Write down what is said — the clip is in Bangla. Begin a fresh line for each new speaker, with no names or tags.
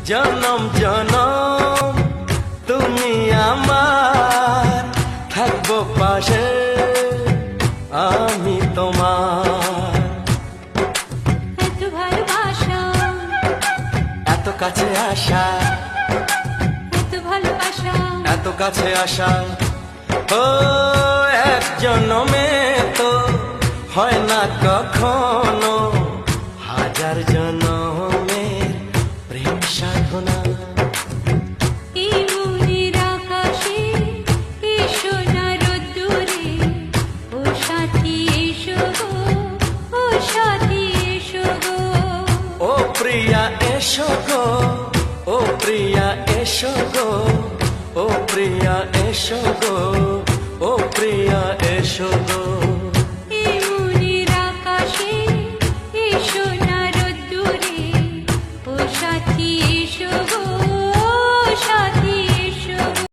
জনম জনম তুমি আমার, থাকবো পাশে আমি তোমার।
এত ভালোবাসা,
এত কাছে আসা,
এত ভালোবাসা,
এত কাছে আসা, ও এক জনমে তো হয় না কখনো, হাজার জনমের প্রেম সাধনা।
এই মনের আকাশে এই সোনার রোদ্দুরে, ও সাথী এসো গো, ও সাথী এসো গো।
ও প্রিয়া এসো গো, ও প্রিয়া এসো গো, ও প্রিয়া এসো গো, ও প্রিয়া এসো গো।